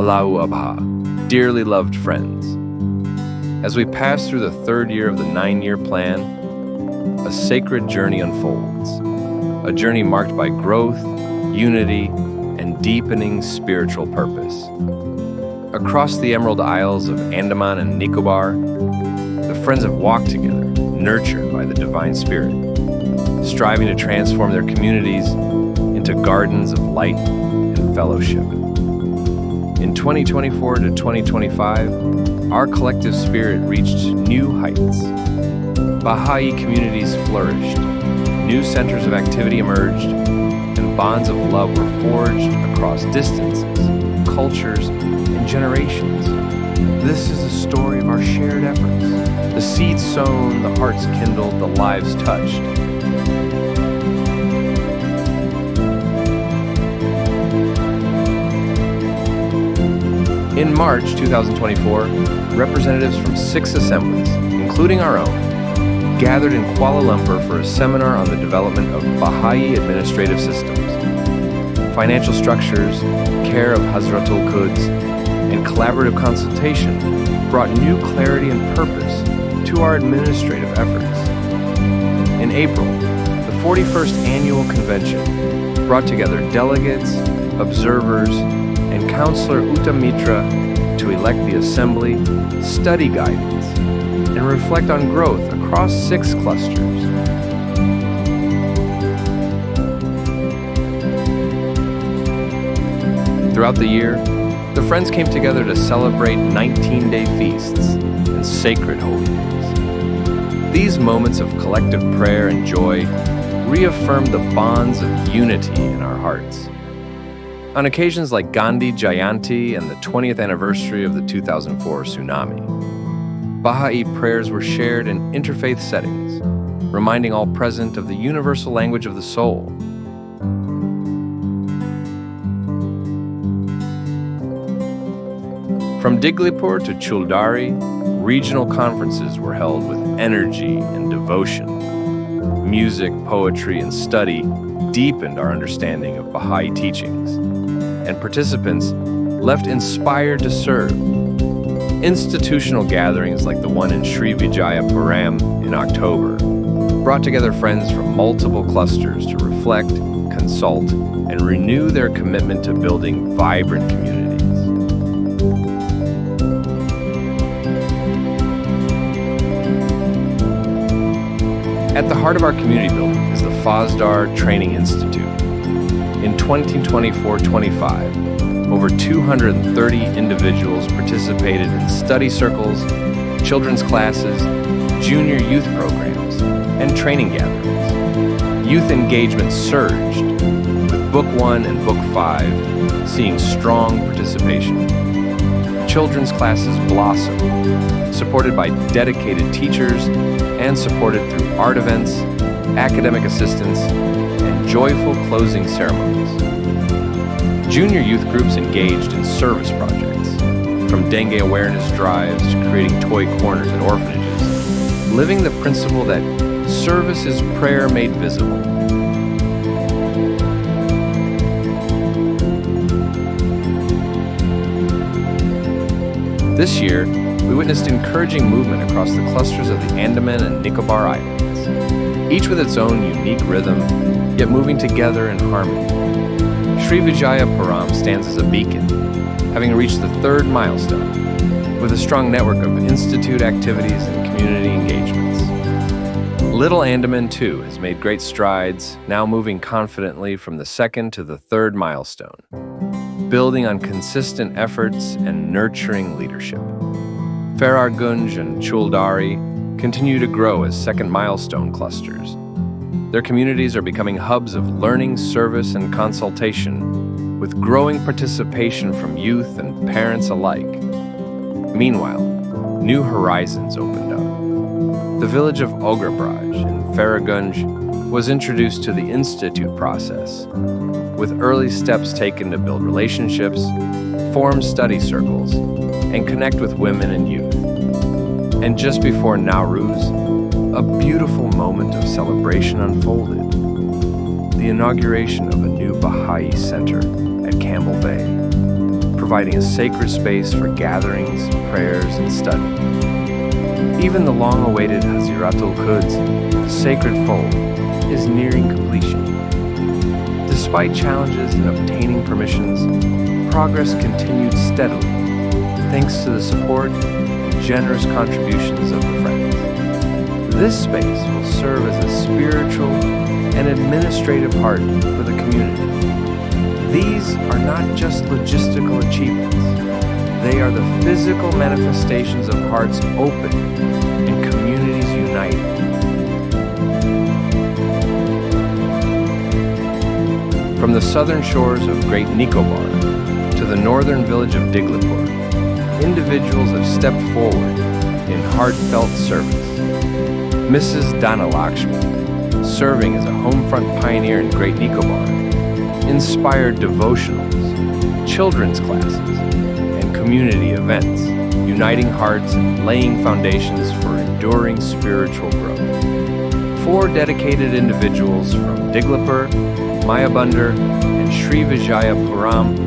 Bahá'u'lláh, dearly loved friends. As we pass through the third year of the 9-year plan, a sacred journey unfolds, a journey marked by growth, unity, and deepening spiritual purpose. Across the Emerald Isles of Andaman and Nicobar, the friends have walked together, nurtured by the Divine Spirit, striving to transform their communities into gardens of light and fellowship. In 2024 to 2025, our collective spirit reached new heights. Bahá'í communities flourished, new centers of activity emerged, and bonds of love were forged across distances, cultures, and generations. This is a story of our shared efforts. The seeds sown, the hearts kindled, the lives touched. In March 2024, representatives from 6 assemblies, including our own, gathered in Kuala Lumpur for a seminar on the development of Bahá'í administrative systems, financial structures, care of Hazratul Quds, and collaborative consultation brought new clarity and purpose to our administrative efforts. In April, the 41st Annual Convention brought together delegates, observers, and Councillor Uttamitra to elect the Assembly, study guidance, and reflect on growth across 6 clusters. Throughout the year, the Friends came together to celebrate 19-day feasts and sacred holy days. These moments of collective prayer and joy reaffirmed the bonds of unity in our hearts. On occasions like Gandhi Jayanti and the 20th anniversary of the 2004 tsunami, Bahá'í prayers were shared in interfaith settings, reminding all present of the universal language of the soul. From Diglipur to Chuldari, regional conferences were held with energy and devotion. Music, poetry, and study deepened our understanding of Bahá'í teachings, and participants left inspired to serve. Institutional gatherings like the one in Sri Vijayapuram in October brought together friends from multiple clusters to reflect, consult, and renew their commitment to building vibrant communities. At the heart of our community building is the Fauzdar Training Institute. In 2024-25, over 230 individuals participated in study circles, children's classes, junior youth programs, and training gatherings. Youth engagement surged, with Book 1 and Book 5 seeing strong participation. Children's classes blossomed, supported by dedicated teachers and supported through art events, academic assistance, and joyful closing ceremonies. Junior youth groups engaged in service projects, from dengue awareness drives to creating toy corners at orphanages, living the principle that service is prayer made visible. This year, we witnessed encouraging movement across the clusters of the Andaman and Nicobar Islands, each with its own unique rhythm, yet moving together in harmony. Sri Vijayapuram stands as a beacon, having reached the 3rd milestone, with a strong network of institute activities and community engagements. Little Andaman, too, has made great strides, now moving confidently from the 2nd to the 3rd milestone, building on consistent efforts and nurturing leadership. Farargunj and Chuldari continue to grow as 2nd milestone clusters. Their communities are becoming hubs of learning, service, and consultation, with growing participation from youth and parents alike. Meanwhile, new horizons opened up. The village of Ograbraj in Farargunj was introduced to the institute process, with early steps taken to build relationships, form study circles, and connect with women and youth. And just before Nowruz, a beautiful moment of celebration unfolded. The inauguration of a new Bahá'í center at Campbell Bay, providing a sacred space for gatherings, prayers, and study. Even the long-awaited Haziratul Quds, the sacred fold, is nearing completion. Despite challenges in obtaining permissions, progress continued steadily, thanks to the support and generous contributions of the friends. This space will serve as a spiritual and administrative heart for the community. These are not just logistical achievements. They are the physical manifestations of hearts open and communities united. From the southern shores of Great Nicobar to the northern village of Diglipur, individuals have stepped forward in heartfelt service. Mrs. Dhanalakshmi, serving as a homefront pioneer in Great Nicobar, inspired devotionals, children's classes, and community events, uniting hearts and laying foundations for enduring spiritual growth. 4 dedicated individuals from Diglipur, Mayabandar, and Sri Vijayapuram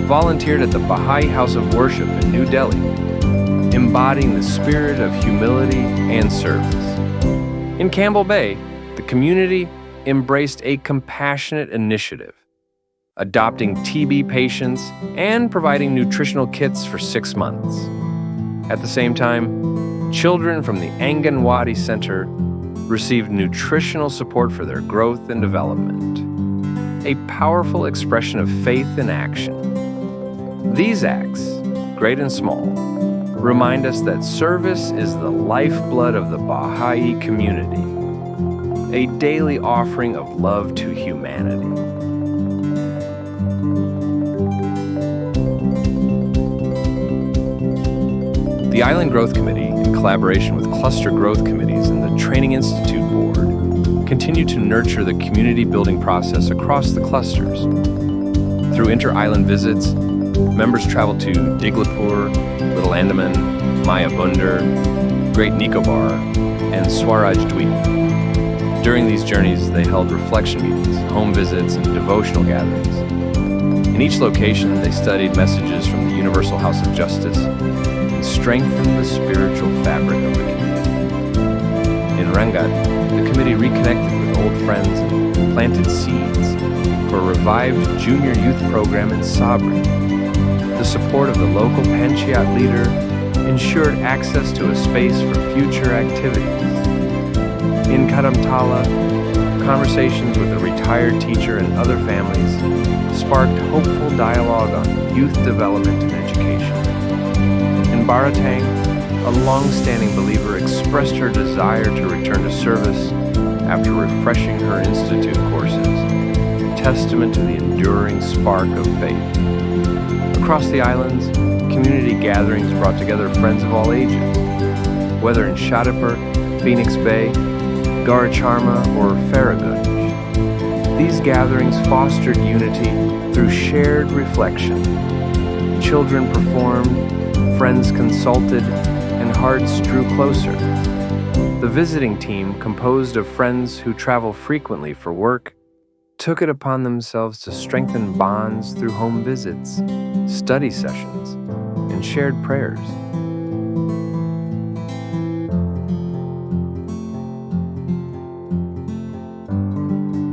volunteered at the Bahá'í House of Worship in New Delhi, embodying the spirit of humility and service. In Campbell Bay, the community embraced a compassionate initiative, adopting TB patients and providing nutritional kits for 6 months. At the same time, children from the Anganwadi Center received nutritional support for their growth and development, a powerful expression of faith in action. These acts, great and small, remind us that service is the lifeblood of the Bahá'í community, a daily offering of love to humanity. The Island Growth Committee, in collaboration with cluster growth committees and the Training Institute Board, continue to nurture the community building process across the clusters. Through inter-island visits, members travel to Diglipur, Little Andaman, Mayabandar, Great Nicobar, and Swaraj Dweep. During these journeys, they held reflection meetings, home visits, and devotional gatherings. In each location, they studied messages from the Universal House of Justice and strengthened the spiritual fabric of the community. In Rangat, the committee reconnected with old friends and planted seeds for a revived junior youth program in Sabri. The support of the local panchayat leader ensured access to a space for future activities. In Kadamtala, conversations with a retired teacher and other families sparked hopeful dialogue on youth development and education. In Baratang, a long-standing believer expressed her desire to return to service after refreshing her institute courses, testament to the enduring spark of faith. Across the islands, community gatherings brought together friends of all ages. Whether in Shadipur, Phoenix Bay, Garacharma, or Farragunj, these gatherings fostered unity through shared reflection. Children performed, friends consulted, and hearts drew closer. The visiting team, composed of friends who travel frequently for work, took it upon themselves to strengthen bonds through home visits, study sessions, and shared prayers.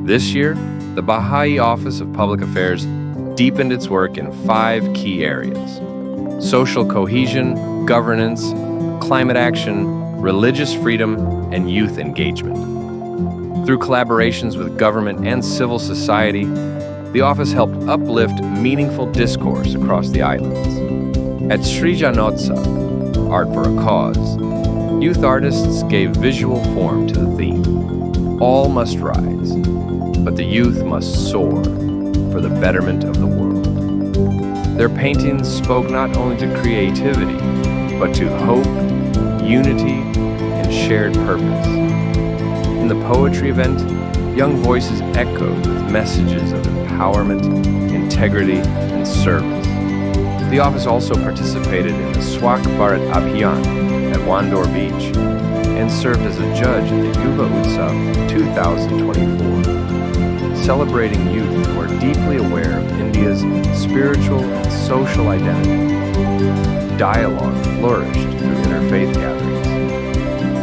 This year, the Bahá'í Office of Public Affairs deepened its work in 5 key areas: social cohesion, governance, climate action, religious freedom, and youth engagement. Through collaborations with government and civil society, the office helped uplift meaningful discourse across the islands. At Srijanotsa, Art for a Cause, youth artists gave visual form to the theme, all must rise, but the youth must soar for the betterment of the world. Their paintings spoke not only to creativity, but to hope, unity, and shared purpose. In the poetry event, young voices echoed with messages of empowerment, integrity, and service. The office also participated in the Swachh Bharat Abhiyan at Wandor Beach and served as a judge at the Bahá'u'lláh 2024, celebrating youth who are deeply aware of India's spiritual and social identity. Dialogue flourished through interfaith gatherings.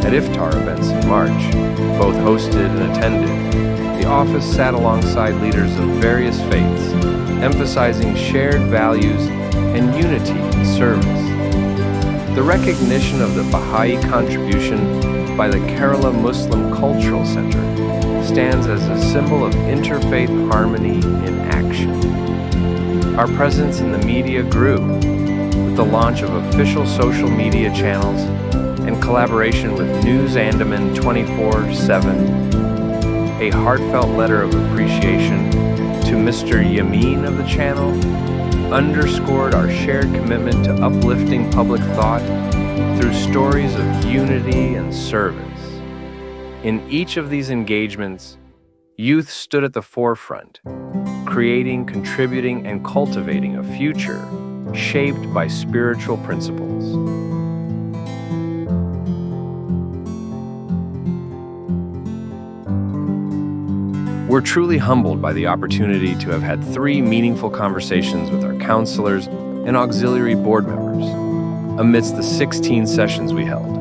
At iftar events in March, both hosted and attended, the office sat alongside leaders of various faiths, emphasizing shared values and unity in service. The recognition of the Bahá'í contribution by the Kerala Muslim Cultural Center stands as a symbol of interfaith harmony in action. Our presence in the media grew with the launch of official social media channels and collaboration with News Andaman 24/7, a heartfelt letter of appreciation to Mr. Yamin of the channel underscored our shared commitment to uplifting public thought through stories of unity and service. In each of these engagements, youth stood at the forefront, creating, contributing, and cultivating a future shaped by spiritual principles. We're truly humbled by the opportunity to have had 3 meaningful conversations with our counselors and auxiliary board members amidst the 16 sessions we held.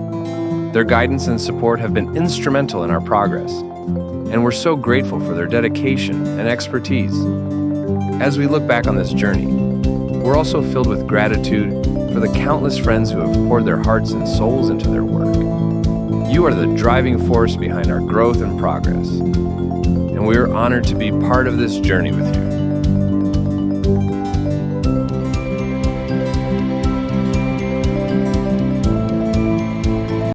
Their guidance and support have been instrumental in our progress, and we're so grateful for their dedication and expertise. As we look back on this journey, we're also filled with gratitude for the countless friends who have poured their hearts and souls into their work. You are the driving force behind our growth and progress, and we are honored to be part of this journey with you.